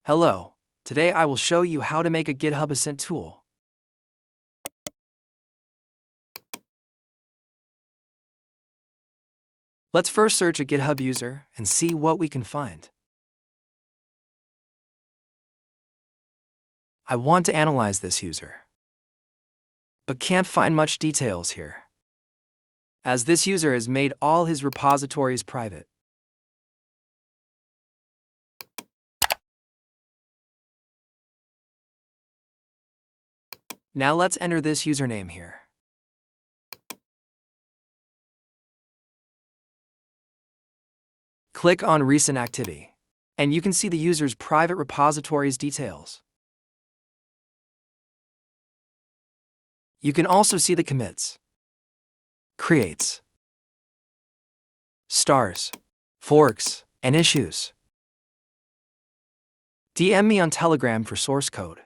Hello, today I will show you how to make a GitHub OSINT tool. Let's first search a GitHub user and see what we can find. I want to analyze this user, but can't find much details here, as this user has made all his repositories private. Now let's enter this username here. Click on Recent Activity, and you can see the user's private repositories details. You can also see the commits, creates, stars, forks, and issues. DM me on Telegram for source code.